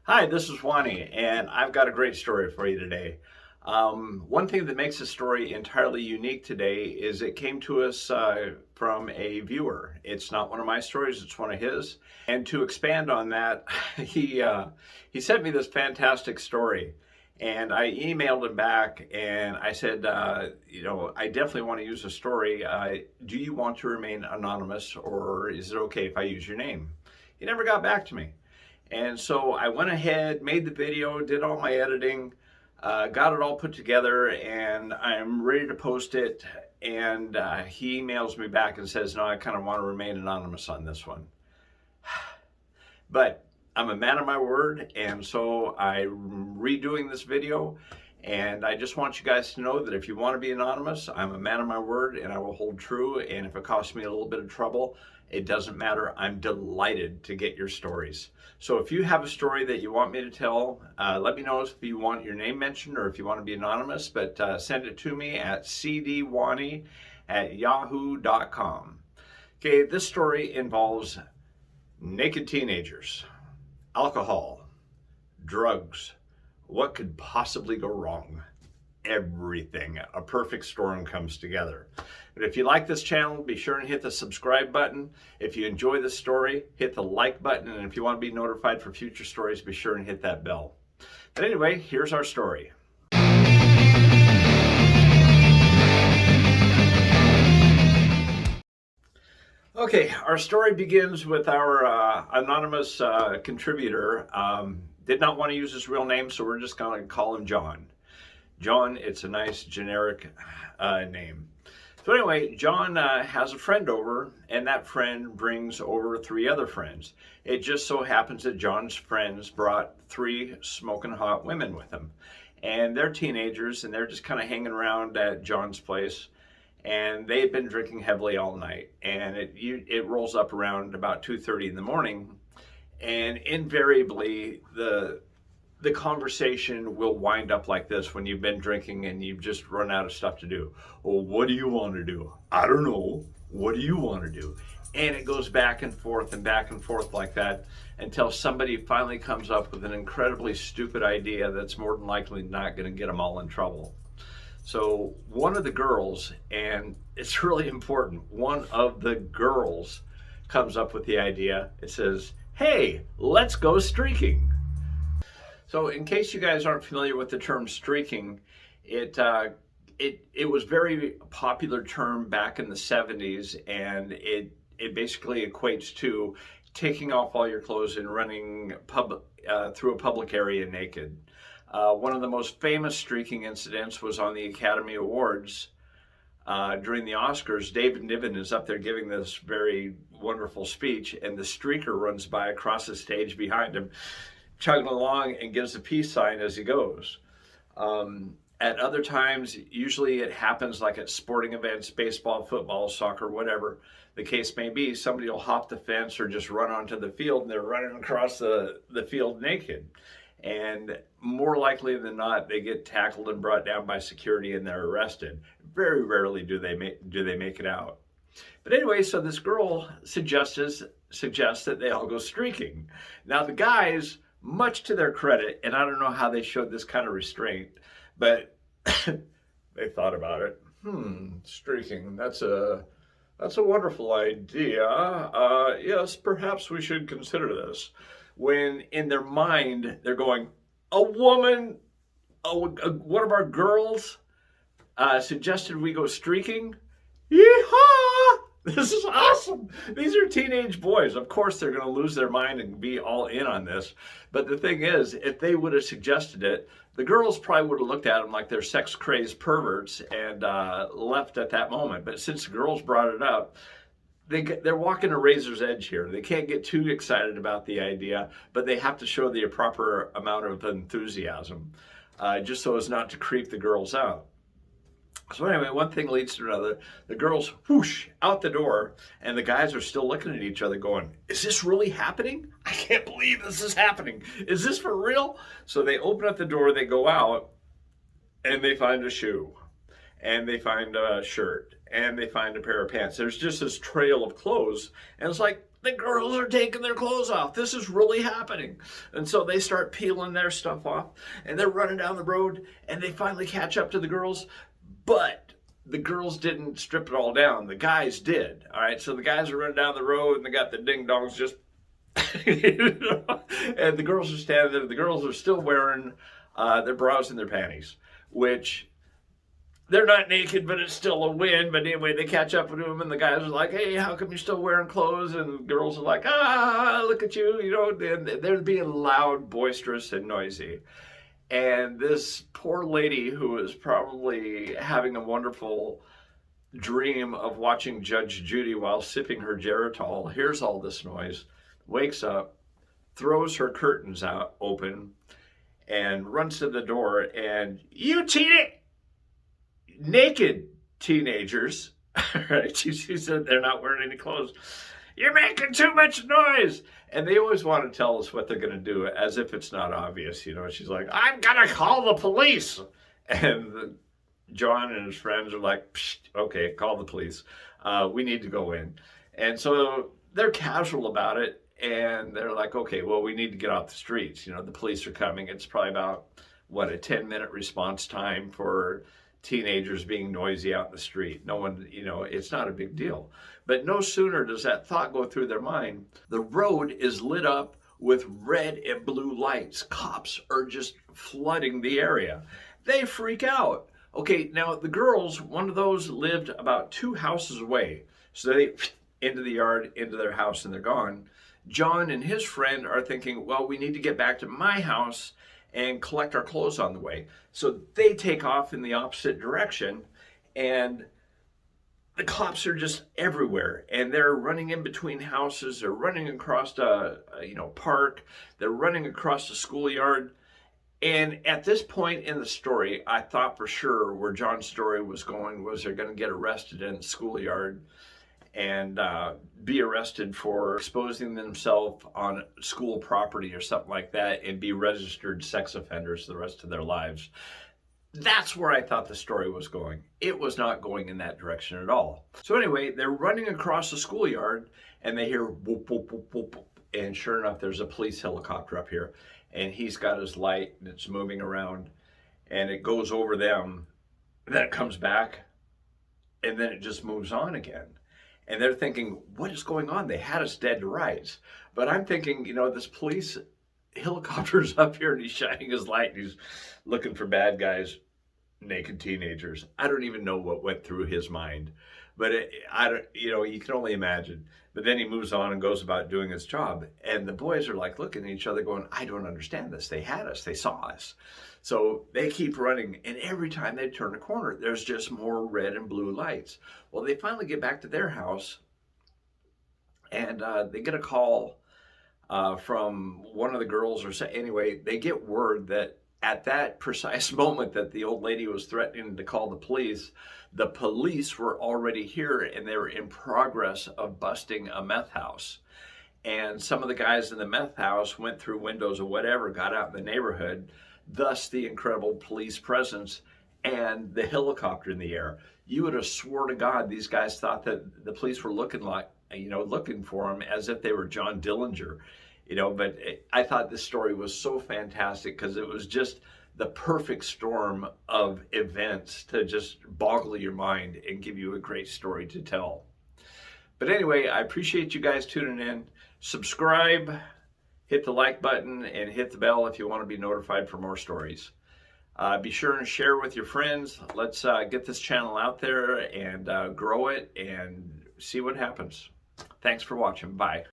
Hi, this is Wani, and I've got a great story for you today. One thing that makes the story entirely unique today is it came to us from a viewer. It's not one of my stories, it's one of his. And to expand on that, he sent me this fantastic story. And I emailed him back and I said, I definitely want to use the story. Do you want to remain anonymous, or is it okay if I use your name? He never got back to me. And so I went ahead, made the video, did all my editing, got it all put together, and I'm ready to post it. And he emails me back and says, no, I kind of want to remain anonymous on this one. But I'm a man of my word, and so I'm redoing this video. And I just want you guys to know that if you want to be anonymous, I'm a man of my word and I will hold true. And if it costs me a little bit of trouble, it doesn't matter. I'm delighted to get your stories. So if you have a story that you want me to tell, let me know if you want your name mentioned or if you want to be anonymous, but send it to me at CDWanny@yahoo.com. Okay, this story involves naked teenagers, alcohol, drugs. What could possibly go wrong? Everything. A perfect storm comes together. But if you like this channel, be sure and hit the subscribe button. If you enjoy this story, hit the like button. And if you want to be notified for future stories, be sure and hit that bell. But anyway, here's our story. Okay, our story begins with our anonymous contributor. Did not want to use his real name, so we're just going to call him John. John, it's a nice generic name. So anyway, John has a friend over, and that friend brings over 3 other friends. It just so happens that John's friends brought 3 smoking hot women with them. And they're teenagers, and they're just kind of hanging around at John's place. And they had been drinking heavily all night. And it rolls up around about 2:30 in the morning. And invariably, the conversation will wind up like this when you've been drinking and you've just run out of stuff to do. Well, what do you want to do? I don't know. What do you want to do? And it goes back and forth like that until somebody finally comes up with an incredibly stupid idea that's more than likely not going to get them all in trouble. So one of the girls, and it's really important, one of the girls comes up with the idea. It says, hey, let's go streaking. So in case you guys aren't familiar with the term streaking, it was a very popular term back in the 70s, and it basically equates to taking off all your clothes and running through a public area naked. One of the most famous streaking incidents was on the Academy Awards. During the Oscars, David Niven is up there giving this very wonderful speech, and the streaker runs by across the stage behind him, chugging along, and gives a peace sign as he goes. At other times, usually it happens like at sporting events, baseball, football, soccer, whatever the case may be, somebody will hop the fence or just run onto the field, and they're running across the field naked. And more likely than not, they get tackled and brought down by security and they're arrested. Very rarely do they make it out. But anyway, so this girl suggests that they all go streaking. Now the guys, much to their credit, and I don't know how they showed this kind of restraint, but they thought about it. Streaking, that's a wonderful idea. Yes, perhaps we should consider this. When in their mind, they're going, a woman, one of our girls suggested we go streaking. Yeehaw! This is awesome. These are teenage boys. Of course, they're going to lose their mind and be all in on this. But the thing is, if they would have suggested it, the girls probably would have looked at them like they're sex-crazed perverts and left at that moment. But since the girls brought it up, they're walking a razor's edge here. They can't get too excited about the idea, but they have to show the proper amount of enthusiasm, just so as not to creep the girls out. So anyway, one thing leads to another. The girls whoosh out the door, and the guys are still looking at each other going, is this really happening? I can't believe this is happening. Is this for real? So they open up the door, they go out, and they find a shoe, and they find a shirt, and they find a pair of pants. There's just this trail of clothes, and it's like, the girls are taking their clothes off. This is really happening. And so they start peeling their stuff off, and they're running down the road, and they finally catch up to the girls. But the girls didn't strip it all down. The guys did. All right. So the guys are running down the road, and they got the ding dongs just, and the girls are standing there. The girls are still wearing their bras and their panties, which they're not naked, but it's still a win. But anyway, they catch up with them, and the guys are like, "Hey, how come you're still wearing clothes?" And the girls are like, "Ah, look at you," and they're being loud, boisterous, and noisy. And this poor lady, who is probably having a wonderful dream of watching Judge Judy while sipping her Geritol, hears all this noise, wakes up, throws her curtains out open, and runs to the door. And you naked teenagers, right? She said they're not wearing any clothes. You're making too much noise. And they always want to tell us what they're going to do as if it's not obvious. She's like, I'm going to call the police. And John and his friends are like, Psh, okay, call the police. We need to go in. And so they're casual about it. And they're like, okay, well, we need to get off the streets. The police are coming. It's probably about, a 10-minute response time for teenagers being noisy out in the street. No one, it's not a big deal. But no sooner does that thought go through their mind, the road is lit up with red and blue lights. Cops are just flooding the area. They freak out. Okay, now the girls, one of those lived about 2 houses away. So they into the yard, into their house, and they're gone. John and his friend are thinking, well, we need to get back to my house and collect our clothes on the way. So they take off in the opposite direction, and the cops are just everywhere, and they're running in between houses. They're running across a park. They're running across the schoolyard. And at this point in the story, I thought for sure where John's story was going was they're going to get arrested in the schoolyard and be arrested for exposing themselves on school property or something like that and be registered sex offenders the rest of their lives. That's where I thought the story was going. It was not going in that direction at all. So anyway, they're running across the schoolyard, and they hear whoop, whoop, whoop, whoop. And sure enough, there's a police helicopter up here, and he's got his light, and it's moving around, and it goes over them, and then it comes back, and then it just moves on again. And they're thinking, what is going on? They had us dead to rights. But I'm thinking, this police helicopter's up here, and he's shining his light, and he's looking for bad guys, naked teenagers. I don't even know what went through his mind, but you can only imagine. But then he moves on and goes about doing his job. And the boys are like looking at each other going, I don't understand this. They had us, they saw us. So they keep running, and every time they turn a corner, there's just more red and blue lights. Well, they finally get back to their house, and they get a call from one of the girls, anyway, they get word that at that precise moment that the old lady was threatening to call the police were already here, and they were in progress of busting a meth house. And some of the guys in the meth house went through windows or whatever, got out in the neighborhood, thus the incredible police presence and the helicopter in the air. You would have swore to God these guys thought that the police were looking for him as if they were John Dillinger. But I thought this story was so fantastic because it was just the perfect storm of events to just boggle your mind and give you a great story to tell. But anyway, I appreciate you guys tuning in. Subscribe, hit the like button, and hit the bell if you want to be notified for more stories. Be sure and share with your friends. Let's get this channel out there and grow it and see what happens. Thanks for watching. Bye.